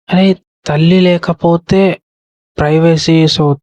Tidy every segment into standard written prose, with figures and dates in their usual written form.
అరే! తల్లి లేకపోతే ప్రైవసీ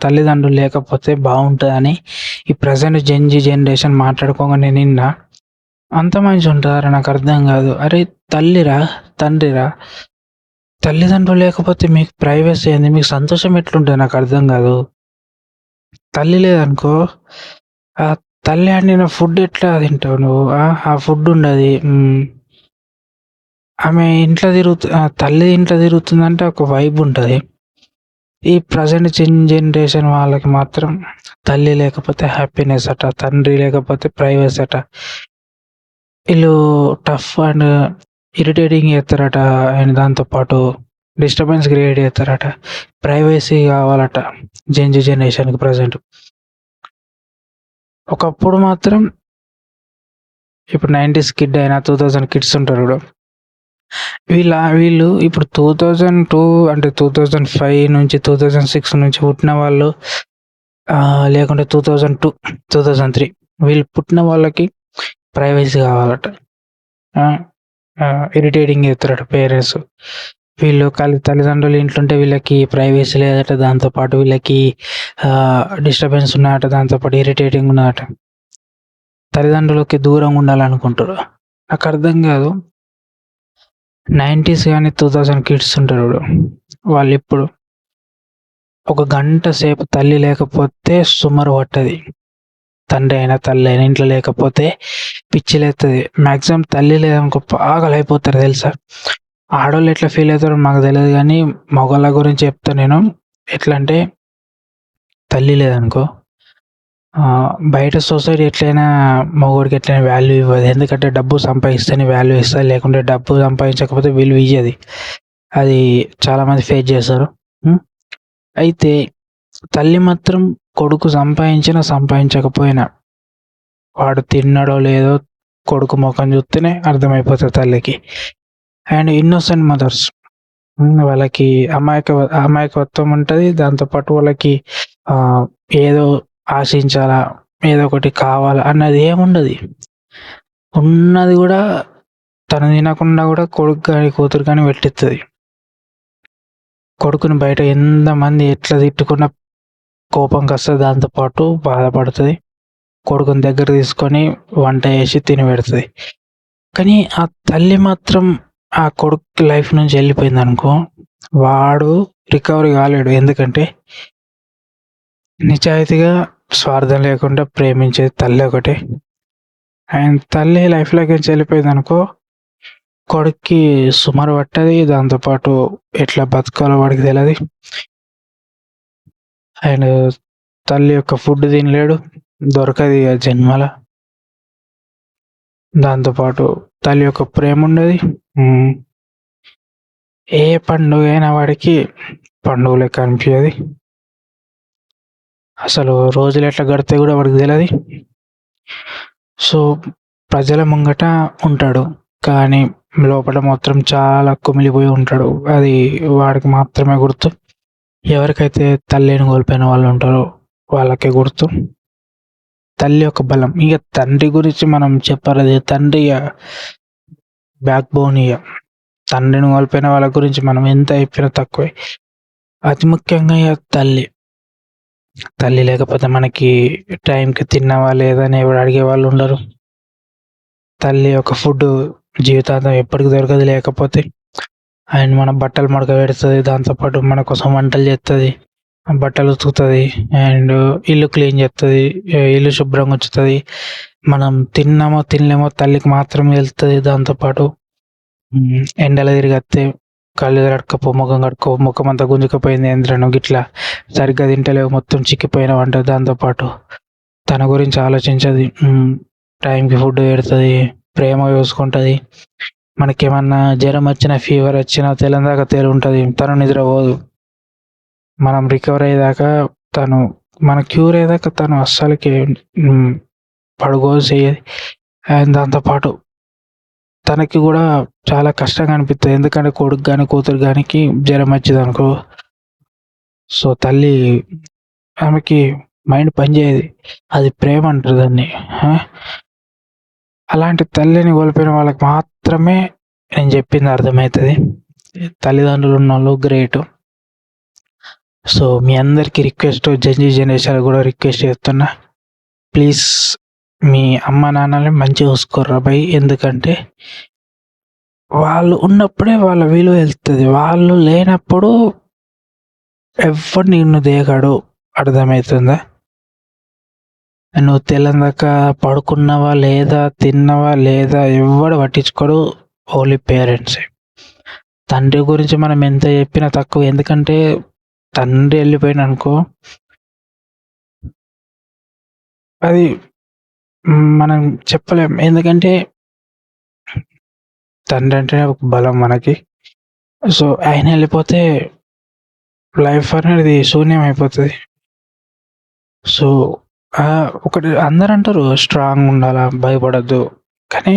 తల్లిదండ్రులు లేకపోతే బావుంటదని ఈ ప్రెజెంట్ జనరేషన్ మాట్లాడుకోంగానే నేనిన్నా. అంత మంచిగుంటదారా నాకర్థం గాదు. అరే! తల్లిరా, తండ్రిరా, తల్లిదండ్రులు లేకపోతే మీకు ప్రైవసీ ఏంది? మీకు సంతోషం ఎట్లుంటది నాకర్థం గాదు. తల్లి లేదనుకో, ఆ తల్లి వండిన ఫుడ్ ఎట్లా తింటావు నువ్వు? ఆ ఫుడ్ ఉండది. ఆమె ఇంట్లో తల్లి ఇంట్లో తిరుగుతుందంటే ఒక వైబ్ ఉంటది. ఈ ప్రెజెంట్ జనరేషన్ వాళ్ళకి మాత్రం తల్లి లేకపోతే హ్యాపీనెస్ అట, తండ్రి లేకపోతే ప్రైవసీ అట. ఈళ్ళు టఫ్ అండ్ ఇరిటేటింగ్ చేస్తారట. అండ్ దాంతో పాటు డిస్టర్బెన్స్ క్రియేట్ చేస్తారట. ప్రైవసీ కావాలట జనరేషన్‌కి ప్రెజెంట్. ఒకప్పుడు మాత్రం ఇప్పుడు 90s కిడ్ అయినా 2000 కిడ్స్ ఉంటారు చూడు. వీళ్ళు ఇప్పుడు 2002 అంటే 2005 నుంచి 2006 నుంచి పుట్టిన వాళ్ళు, లేకుంటే 2002, 2003 వీళ్ళు పుట్టిన వాళ్ళకి ప్రైవసీ కావాలట. ఇరిటేటింగ్ చేస్తారట పేరెంట్స్. వీళ్ళు తల్లిదండ్రులు ఇంట్లుంటే వీళ్ళకి ప్రైవసీ లేదట. దాంతో పాటు వీళ్ళకి డిస్టర్బెన్స్ ఉన్నాయట. దాంతో పాటు ఇరిటేటింగ్ ఉన్నదట. తల్లిదండ్రులకి దూరంగా ఉండాలనుకుంటారు. నాకు అర్థం కాదు. 90s కానీ 2000 కిడ్స్ ఉంటారు చూడు, వాళ్ళు ఇప్పుడు ఒక గంట సేపు తల్లి లేకపోతే సుమరు పట్టది. తండ్రి అయినా తల్లి అయినా ఇంట్లో లేకపోతే పిచ్చి లేస్తుంది. మ్యాక్సిమం తల్లి లేదనుకో పాగలైపోతారు తెలుసా. ఆడోళ్ళు ఎట్లా ఫీల్ అవుతారో మాకు తెలియదు కానీ మగవాళ్ళ గురించి చెప్తా నేను. ఎట్లా అంటే తల్లి లేదనుకో, బయట సొసైటీ ఎట్లయినా మగవాడికి ఎట్లయినా వాల్యూ ఇవ్వదు. ఎందుకంటే డబ్బు సంపాదిస్తేనే వాల్యూ ఇస్తుంది, లేకుంటే డబ్బు సంపాదించకపోతే విలువ ఇయ్యది. అది చాలామంది ఫేస్ చేస్తారు. అయితే తల్లి మాత్రం కొడుకు సంపాదించినా సంపాదించకపోయినా వాడు తిన్నాడో లేదో కొడుకు ముఖం చూస్తేనే అర్థమైపోతుంది తల్లికి. అండ్ ఇన్నోసెంట్ మదర్స్, వాళ్ళకి అమాయకత్వం ఉంటుంది. దాంతోపాటు వాళ్ళకి ఏదో ఆశించాలా, ఏదో ఒకటి కావాలా అన్నది ఏముండదు. ఉన్నది కూడా తను తినకుండా కూడా కొడుకు కానీ కూతురు కానీ పెట్టిస్తుంది. కొడుకుని బయట ఎంతమంది ఎట్లా తిట్టుకున్నా కోపంకి వస్తుంది. దాంతోపాటు బాధపడుతుంది. కొడుకుని దగ్గర తీసుకొని వంట చేసి తిని పెడుతుంది. కానీ ఆ తల్లి మాత్రం ఆ కొడుకు లైఫ్ నుంచి వెళ్ళిపోయింది అనుకో, వాడు రికవరీ కాలేడు. ఎందుకంటే నిజాయితీగా స్వార్థం లేకుండా ప్రేమించేది తల్లి ఒకటే. అండ్ తల్లి లైఫ్లోకి నుంచి వెళ్ళిపోయింది అనుకో, కొడుక్కి సుమారు పట్టది. దాంతోపాటు ఎట్లా బతకాలో వాడికి తెలియదు. అండ్ తల్లి యొక్క ఫుడ్ తినలేడు, దొరకది ఆ జన్మల. దాంతోపాటు తల్లి యొక్క ప్రేమ ఉండదు. ఏ పండుగ అయినా వాడికి పండుగ లెక్క అనిపించదు. అసలు రోజులు ఎట్లా గడితే కూడా వాడికి తెలియదు. సో ప్రజల ముంగట ఉంటాడు కానీ లోపల మాత్రం చాలా కుమిలిపోయి ఉంటాడు. అది వాడికి మాత్రమే గుర్తు. ఎవరికైతే తల్లిని కోల్పోయిన వాళ్ళు ఉంటారో వాళ్ళకే గుర్తు తల్లి యొక్క బలం. ఇక తండ్రి గురించి మనం చెప్పాలి. తండ్రి బ్యాక్ బోన్. ఇక తండ్రిని కోల్పోయిన వాళ్ళ గురించి మనం ఎంత చెప్పినా తక్కువే. అతి ముఖ్యంగా ఇక తల్లి లేకపోతే మనకి టైంకి తిన్నావా లేదని ఎవరు అడిగే వాళ్ళు ఉండరు. తల్లి యొక్క ఫుడ్ జీవితాంతం ఎప్పటికి దొరకదు లేకపోతే. అండ్ మన బట్టలు మడక పెడుతుంది, దాంతోపాటు మన కోసం వంటలు చేస్తుంది, బట్టలు ఉతుకుతుంది, అండ్ ఇల్లు క్లీన్ చేస్తుంది, ఇల్లు శుభ్రంగా ఉంచుతుంది. మనం తిన్నామో తినలేమో తల్లికి మాత్రమే వెళ్తుంది. దాంతోపాటు ఎండలో తిరిగత్తే కళ్ళు కడుక్కో, ముఖం కడుక్కో, ముఖం అంతా గుంజుకపోయింది ఏంద్రను గిట్లా సరిగ్గా తింటలేవు, మొత్తం చిక్కిపోయినావు అంట. దాంతోపాటు తన గురించి ఆలోచించదు. టైంకి ఫుడ్ పెడుతుంది, ప్రేమ చూసుకుంటుంది. మనకేమన్నా జ్వరం వచ్చినా ఫీవర్ వచ్చినా తెలందాక తేలి ఉంటుంది. తను నిద్రపోదు. మనం రికవర్ అయ్యేదాకా తను, మన క్యూర్ అయ్యేదాకా తను అస్సలకి పడుకోదు చేయదు. అండ్ దాంతోపాటు తనకి కూడా చాలా కష్టంగా అనిపిస్తుంది. ఎందుకంటే కొడుకు కానీ కూతురు కానికి జ్వరం వచ్చింది అనుకో, సో తల్లి ఆమెకి మైండ్ పనిచేయదు. అది ప్రేమ అంటారు దాన్ని. అలాంటి తల్లిని కోల్పోయిన వాళ్ళకి మాత్రమే నేను చెప్పింది అర్థమవుతుంది. తల్లిదండ్రులున్నోళ్ళు గ్రేటు. సో, మీ అందరికీ రిక్వెస్ట్, జెన్‌జీ జనరేషన్‌కి గూడా రిక్వెస్ట్ చేస్తున్నా. ప్లీజ్ మీ అమ్మానాన్నలని మంచిగా చూసుకోర్రా బయ్. ఎందుకంటే వాళ్ళు ఉన్నప్పుడే వాళ్ళ విలువ తెలుస్తది. వాళ్ళు లేనప్పుడు ఎవ్వడు నిన్ను దేకడు. అర్థమైతుందా? నువ్వు తెల్లందాక పడుకున్నావా లేదా, తిన్నావా లేదా ఎవ్వడు పట్టించుకోడు. ఓన్లీ పేరెంట్సే. తండ్రి గురించి మనం ఎంత చెప్పినా తక్కువ. ఎందుకంటే తండ్రి వెళ్ళిపోయిండనుకో అది మనం చెప్పలేం. ఎందుకంటే తండ్రి అంటేనే ఒక బలం మనకి. సో, ఆయన వెళ్ళిపోతే లైఫ్ అనేది శూన్యం అయిపోతది. సో, ఒకటి అందరంటారు స్ట్రాంగ్ ఉండాలా, భయపడొద్దు. కానీ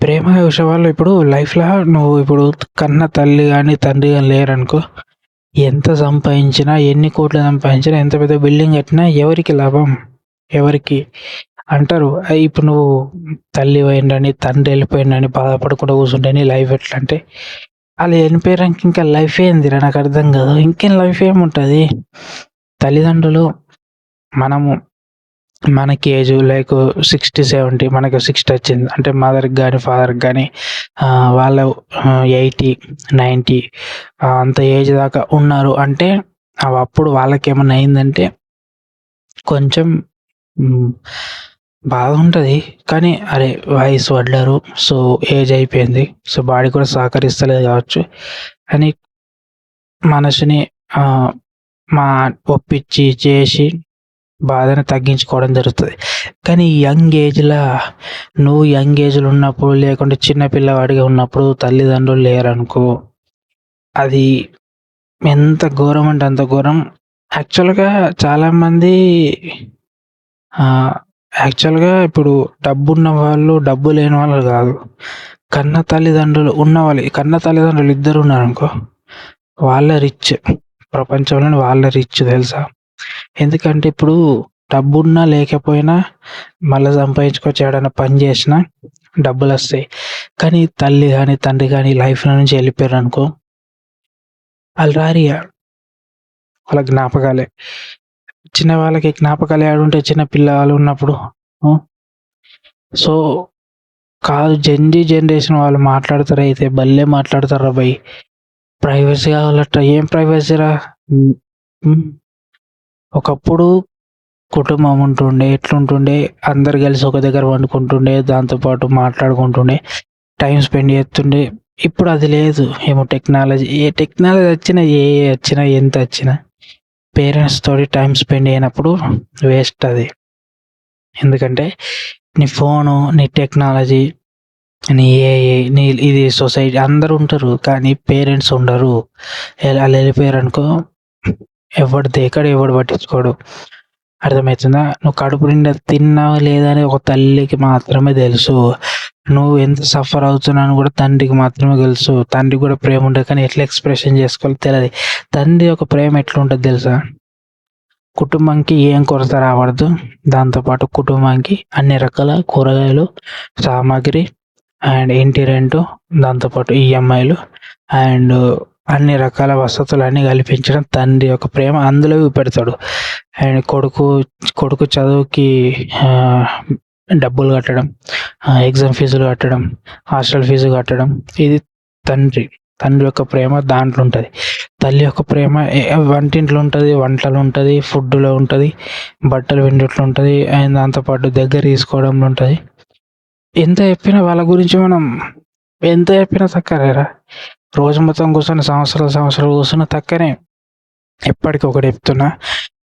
ప్రేమ చూసేవాళ్ళు ఇప్పుడు లైఫ్‌ల నువ్వు ఇప్పుడు కన్న తల్లి గాని, తండ్రి గాని లేరనుకో, ఎంత సంపాదించినా, ఎన్ని కోట్లు సంపాదించినా, ఎంత పెద్ద బిల్డింగ్ కట్టినా ఎవరికి లాభం? ఎవరికి? అంటారు. ఇప్పుడు నువ్వు తల్లి పోయిండని, తండ్రి వెళ్ళిపోయిండని బాధపడకుండా కూర్చుంటే నీ లైఫ్ ఎట్లా అంటే, ఆళ్ళు చనిపోయారంక ఇంకా లైఫ్ ఏందిరా నాకు అర్థం కాదు. ఇంకేం లైఫ్ ఏముంటది? తల్లిదండ్రులు మనము మనకి ఏజ్ లైక్ 60, 70 మనకు 60 వచ్చింది. అంటే మదర్‌కి గాని, ఫాదర్‌కి గాని వాళ్ళు 80, 90 అంత ఏజ్ దాకా ఉన్నారు అంటే అప్పుడు వాళ్ళకేమన్నా అయిందంటే కొంచెం బాధ ఉంటది. కానీ అరే! వయసు పడ్డారు. సో, ఏజ్ అయిపోయింది. సో, బాడీ కూడా సహకరిస్తలేదు కావచ్చు అని మనసుని ఒప్పించి చేసి బాధని తగ్గించుకోవడం జరుగుతది. కానీ యంగ్ నువ్వు యంగ్ ఏజ్‌లో ఉన్నప్పుడు లేకుంటే చిన్న పిల్లవాడిగా ఉన్నప్పుడు తల్లిదండ్రులు లేరనుకో, అది ఎంత ఘోరం అంటే అంత ఘోరం. యాక్చువల్‌గా చాలామంది యాక్చువల్‌గా ఇప్పుడు డబ్బున్న వాళ్ళు, డబ్బు లేని వాళ్ళు కాదు. కన్న తల్లిదండ్రులు ఉన్నవాళ్ళు, కన్న తల్లిదండ్రులు ఇద్దరు ఉన్నారనుకో, వాళ్ళే రిచ్. ప్రపంచంలోనే వాళ్ళే రిచ్ తెలుసా? ఎందుకంటే ఇప్పుడు డబ్బున్నా లేకపోయినా మళ్ళా సంపాదించుకొచ్చి ఏడైనా పని చేసినా డబ్బులొస్తాయి. కానీ తల్లి గాని, తండ్రి గాని లైఫ్‌లో నుంచి వెళ్ళిపోయారనుకో, ఆళ్ళు రారిగ. వాళ్ళ జ్ఞాపకాలే. వాళ్ళకి జ్ఞాపకాలు ఏడుంటాయి చిన్న పిల్లలు ఉన్నప్పుడు. సో, కాదు జెన్‌జీ జనరేషన్ వాళ్ళు మాట్లాడతారైతే భలే మాట్లాడతార్రా బయ్. ప్రైవసీ కావాలట. ఏం ప్రైవసీరా? ఒకప్పుడు కుటుంబం ఉంటుండే, ఎట్లుంటుండే అందరు కలిసి ఒక దగ్గర వండుకుంటుండే, దాంతో పాటు మాట్లాడుకుంటుండే, టైం స్పెండ్ చేస్తుండే. ఇప్పుడు అది లేదు. ఏమో టెక్నాలజీ వచ్చినా, వచ్చినా, ఎంత వచ్చినా పేరెంట్స్ తోటి టైం స్పెండ్ చేయనప్పుడు వేస్ట్ అది. ఎందుకంటే నీ ఫోను, నీ టెక్నాలజీ, నీ ఏఐ, నీ ఇది సొసైటీ అందరూ ఉంటారు. కానీ పేరెంట్స్ ఉండరు. ఆళ్ళు వెళ్ళిపోయారనుకో ఎవడు దేకడు, ఎవడు పట్టించుకోడు. అర్థమవుతుందా? నువ్వు కడుపు నిండా తిన్నావా లేదా అని ఒక తల్లికి మాత్రమే తెలుసు. నువ్వు ఎంత సఫర్ అవుతున్నావు కూడా తండ్రికి మాత్రమే తెలుసు. తండ్రికి కూడా ప్రేమ ఉంటుంది కానీ ఎట్లా ఎక్స్‌ప్రెషన్ చేసుకోవాలో తెలదు. తండ్రి యొక్క ప్రేమ ఎట్లుంటది తెలుసా? కుటుంబానికి ఏం కొరత రావద్దు. దాంతోపాటు కుటుంబానికి అన్ని రకాల కూరగాయలు, సామాగ్రి అండ్ ఇంటి రెంటు, దాంతోపాటు ఈఎంఐలు అండ్ అన్ని రకాల వసతులన్నీ కల్పించడం తండ్రి యొక్క ప్రేమ అందులో చూపెడతాడు. అండ్ కొడుకు చదువుకి డబ్బులు కట్టడం, ఎగ్జామ్ ఫీజులు కట్టడం, హాస్టల్ ఫీజు కట్టడం ఇది తండ్రి యొక్క ప్రేమ దాంట్లో ఉంటుంది. తల్లి యొక్క ప్రేమ వంటింట్లో ఉంటుంది, వంటలు ఉంటుంది, ఫుడ్‌లో ఉంటుంది, బట్టలు పిండిట్లో ఉంటుంది అండ్ దాంతోపాటు దగ్గర తీసుకోవడంలో ఉంటుంది. ఎంత చెప్పినా వాళ్ళ గురించి మనం ఎంత చెప్పినా తక్కువేరా. రోజు మొత్తం కూర్చొని సంవత్సరాలు కూర్చున్న తక్కువనే. ఎప్పటికి ఒకటి చెప్తున్నా,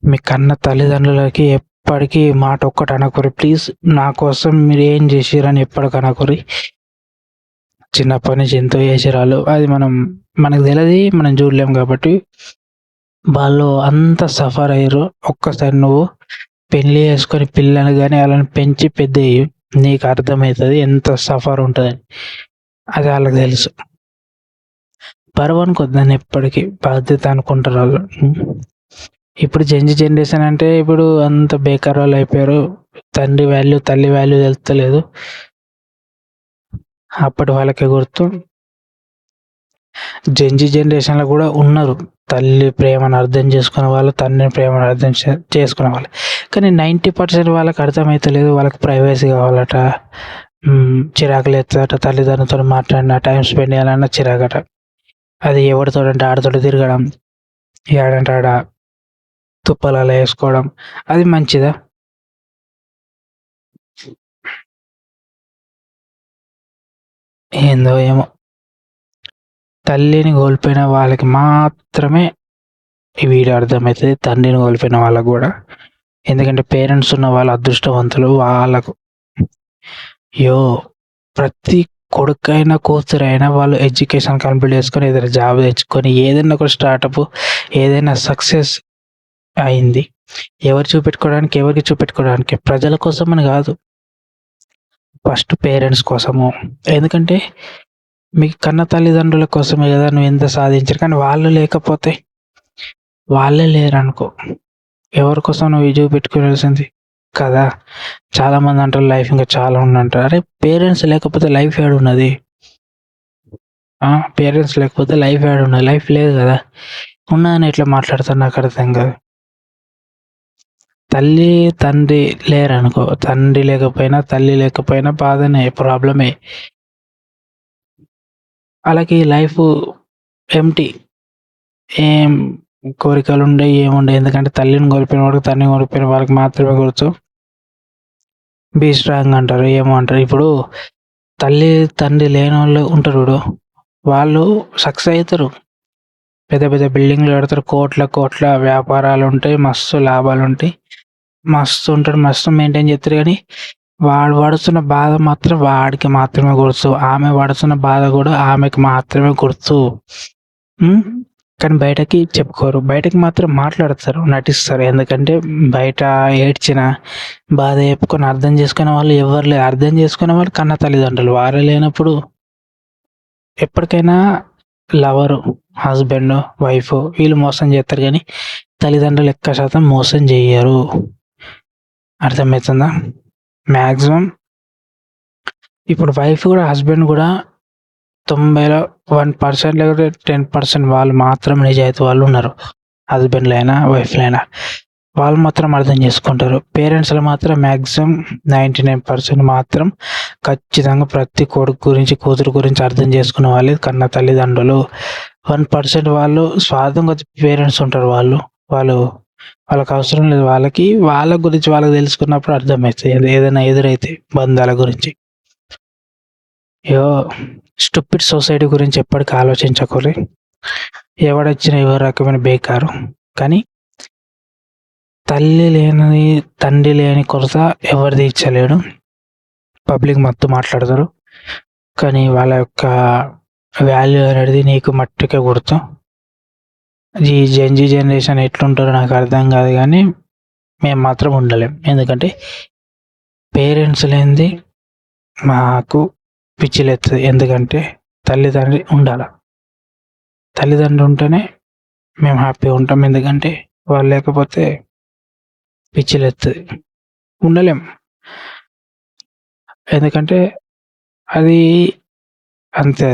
మీ కన్న తల్లిదండ్రులకి ఎప్పటికీ మాట ఒక్కటి అనకుర్రి ప్లీజ్. నా కోసం మీరు ఏం చేసిర్రని ఎప్పటికి అనకుర్రి. చిన్నప్పటి నుంచి ఎంతో చేసిర్రు. అది మనకు తెలియదు, మనం చూడలేం కాబట్టి. వాళ్ళు అంత సఫర్ అయ్యారు. ఒక్కసారి నువ్వు పెళ్లి చేసుకొని పిల్లలు కానీ వాళ్ళని పెంచి పెద్ద చెయ్యి, నీకు అర్థమవుతుంది ఎంత సఫర్ ఉంటుందని. అది వాళ్ళకి తెలుసు. బరువు అనుకోద్దు దాన్ని, ఎప్పటికీ బాధ్యత అనుకుంటారు వాళ్ళు. ఇప్పుడు జెన్‌జీ జనరేషన్ అంటే ఇప్పుడు అంత బేకార్ వాళ్ళు అయిపోయారు. తండ్రి వాల్యూ, తల్లి వాల్యూ తెలుస్తలేదు. అప్పటి వాళ్ళకే గుర్తు. జెన్‌జీ జనరేషన్‌లో గూడా ఉన్నారు. తల్లి ప్రేమను అర్థం చేసుకునే వాళ్ళు, తండ్రి ప్రేమను అర్థం చేసుకునే వాళ్ళు. కానీ 90% వాళ్ళకి అర్థమైతలేదు. వాళ్ళకి ప్రైవసీ కావాలట. చిరాకులేత్తదట తల్లిదండ్రులతోని మాట్లాడినా, టైమ్ స్పెండ్ చేయాలన్నా చిరాకట. అది ఎవడితోడంటే ఆడితోటి తిరగడం, ఏడంటే ఆడ తుప్పలలా ఏసుకోవడం. అది మంచిదా? ఏందో ఏమో! తల్లిని కోల్పోయిన వాళ్ళకి మాత్రమే ఈ వీడియో అర్థమైతది. తండ్రిని కోల్పోయిన వాళ్ళకి గూడా. ఎందుకంటే పేరెంట్స్ ఉన్న వాళ్ళు అదృష్టవంతులు. వాళ్ళకు ప్రతి కొడుకైనా, కూతురైనా వాళ్ళు ఎడ్యుకేషన్ కంప్లీట్ చేసుకొని ఏదైనా జాబ్ తెచ్చుకొని ఏదైనా ఒక స్టార్టప్ ఏదైనా సక్సెస్ అయింది. ఎవరికి చూపెట్టుకోవడానికి ప్రజల కోసమని కాదు. ఫస్ట్ పేరెంట్స్ కోసము. ఎందుకంటే మీ కన్న తల్లిదండ్రుల కోసమే కదా నువ్వు ఎంత సాధించారు. కానీ వాళ్ళు లేకపోతే వాళ్ళే లేరనుకో ఎవరి కోసం నువ్వు చూపెట్టుకోవాల్సింది కదా. చాలామంది అంటారు లైఫ్ ఇంకా చాలా ఉందంటారు. అరే పేరెంట్స్ లేకపోతే లైఫ్ ఏడున్నది? పేరెంట్స్ లేకపోతే లైఫ్ ఏడున్నది? లైఫ్ లేదు కదా. ఉన్నదని ఎట్లా మాట్లాడతారు నాకు అర్థం కాదు. తల్లి తండ్రి లేరనుకో, తండ్రి లేకపోయినా తల్లి లేకపోయినా బాధనే, ప్రాబ్లమే. అలాగే లైఫ్ ఎంప్టీ. ఏం కోరికలు ఉండవు, ఏముండవు. ఎందుకంటే తల్లిని కోల్పోయిన వాడికి, తండ్రిని కోల్పోయిన వాళ్ళకి మాత్రమే గుర్తు. బీ స్ట్రాంగ్ అంటారు, ఏమో అంటారు. ఇప్పుడు తల్లి తండ్రి లేని వాళ్ళు ఉంటారు చూడు, వాళ్ళు సక్సెస్ అవుతారు. పెద్ద పెద్ద బిల్డింగ్లు కడతారు, కోట్ల వ్యాపారాలు ఉంటాయి, మస్తు లాభాలు ఉంటాయి, మస్తు ఉంటాడు, మస్తు మెయింటైన్ చేస్తారు. కానీ వాడు పడుతున్న బాధ మాత్రం వాడికి మాత్రమే గుర్తు. ఆమె పడుతున్న బాధ కూడా ఆమెకు మాత్రమే గుర్తు. కానీ బయటకి చెప్పుకోరు. బయటకి మాత్రం మాట్లాడతారు, నటిస్తారు. ఎందుకంటే బయట ఏడ్చిన బాధ చెప్పుకొని అర్థం చేసుకునే వాళ్ళు ఎవరు లేరు. అర్థం చేసుకునే వాళ్ళు కన్న తల్లిదండ్రులు. వారు లేనప్పుడు ఎప్పటికైనా లవరు, హస్బెండ్, వైఫ్ వీళ్ళు మోసం చేస్తారు. కానీ తల్లిదండ్రులు ఎక్కువ శాతం మోసం చెయ్యరు. అర్థమవుతుందా? మ్యాక్సిమం ఇప్పుడు వైఫ్ కూడా, హస్బెండ్ కూడా 90లో 1% లేకపోతే 10% వాళ్ళు మాత్రం నిజాయితీ వాళ్ళు ఉన్నారు. హస్బెండ్లు అయినా వైఫ్లు అయినా వాళ్ళు మాత్రం అర్థం చేసుకుంటారు. పేరెంట్స్లో మాత్రం మ్యాక్సిమం 99% మాత్రం ఖచ్చితంగా ప్రతి కొడుకు గురించి, కూతురు గురించి అర్థం చేసుకునే వాళ్ళు కన్న తల్లిదండ్రులు. 1% వాళ్ళు స్వార్థం కొద్ది పేరెంట్స్ ఉంటారు. వాళ్ళకి అవసరం లేదు. వాళ్ళ గురించి వాళ్ళకి తెలుసుకున్నప్పుడు అర్థమవుతుంది ఏదైనా ఎదురైతే బంధాల గురించి. స్టూపిడ్ సొసైటీ గురించి ఎప్పటికీ ఆలోచించకూరి. ఎవడొచ్చినా ఎవరి రకమైన బేకారు. కానీ తల్లి లేని తండ్రి లేని కొరత ఎవరు తీర్చలేడు. పబ్లిక్ మొత్తం మాట్లాడతారు, కానీ వాళ్ళ యొక్క వాల్యూ అనేది నీకు మట్టుకే గుర్తు. ఈ జెన్‌జీ జనరేషన్ ఎట్లుంటారో నాకు అర్థం కాదు, కానీ మేము మాత్రం ఉండలేం. ఎందుకంటే పేరెంట్స్ లేనిది మాకు పిచ్చిలేస్తుంది. ఎందుకంటే తల్లిదండ్రి ఉండాలి. తల్లిదండ్రులు ఉంటేనే మేము హ్యాపీగా ఉంటాం. ఎందుకంటే వాళ్ళు లేకపోతే పిచ్చిలేస్తుంది, ఉండలేం. ఎందుకంటే అది అంతే,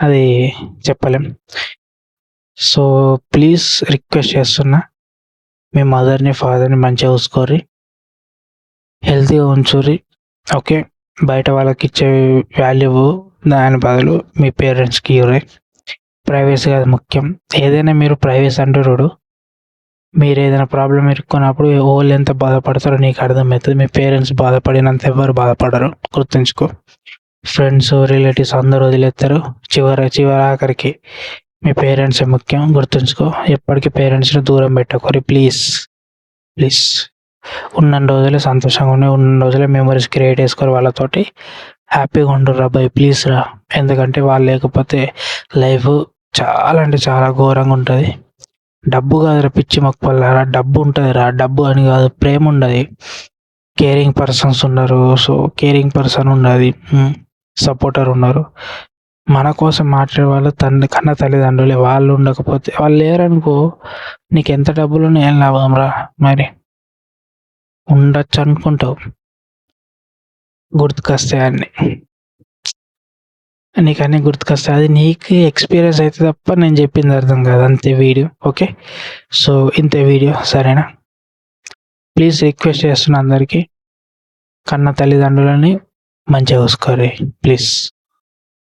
అది చెప్పలేం. సో ప్లీజ్ రిక్వెస్ట్ చేస్తున్నా, మీ మదర్ని ఫాదర్ని మంచిగా చూసుకోర్రి, హెల్తీగా ఉంచుర్రి. ఓకే, బయట వాళ్ళకి ఇచ్చే వాల్యూ దాని బదులు మీ పేరెంట్స్కి ఇవ్వరే. ప్రైవసీ అది ముఖ్యం. ఏదైనా మీరు ప్రైవసీ అంటారు, మీరు ఏదైనా ప్రాబ్లం ఇరుక్కున్నప్పుడు వాళ్ళు ఎంత బాధపడతారో నీకు అర్థమవుతుంది. మీ పేరెంట్స్ బాధపడినంత ఎవరు బాధపడరు, గుర్తుంచుకో. ఫ్రెండ్స్, రిలేటివ్స్ అందరూ వదిలేస్తారు. ఆఖరికి మీ పేరెంట్సే ముఖ్యం, గుర్తుంచుకో. ఎప్పటికీ పేరెంట్స్ని దూరం పెట్టకూరి ప్లీజ్. ఉన్న రోజులే సంతోషంగా ఉన్నాయి, ఉన్న రోజులే మెమరీస్ క్రియేట్ చేసుకోరు. వాళ్ళతోటి హ్యాపీగా ఉండరు అబ్బాయి, ప్లీజ్ రా. ఎందుకంటే వాళ్ళు లేకపోతే లైఫ్ చాలా అంటే చాలా ఘోరంగా ఉంటుంది. డబ్బు కాదురా పిచ్చి మొక్కలారా, డబ్బు ఉంటుంది రా. డబ్బు అని కాదు, ప్రేమ ఉండదు, కేరింగ్ పర్సన్స్ ఉన్నారు. సో కేరింగ్ పర్సన్ ఉన్నది, సపోర్టర్ ఉన్నారు. మన కోసం మాట్లాడే వాళ్ళు కన్న తల్లిదండ్రులే. వాళ్ళు ఉండకపోతే, వాళ్ళు లేరనుకో నీకు ఎంత డబ్బులు ఏం లాభం రా. మరి ఉండొచ్చు అనుకుంటావు, గుర్తుకొస్తాయి అన్నీ. నీకు అన్నీ గుర్తుకొస్తాయి. అది నీకు ఎక్స్పీరియన్స్ అయితే తప్ప నేను చెప్పింది అర్థం కాదు. అంతే వీడియో. ఓకే. సో ఇంతే వీడియో, సరేనా? ప్లీజ్ రిక్వెస్ట్ చేస్తున్నా అందరికీ, కన్న తల్లిదండ్రులని మంచిగా చూసుకోరి ప్లీజ్.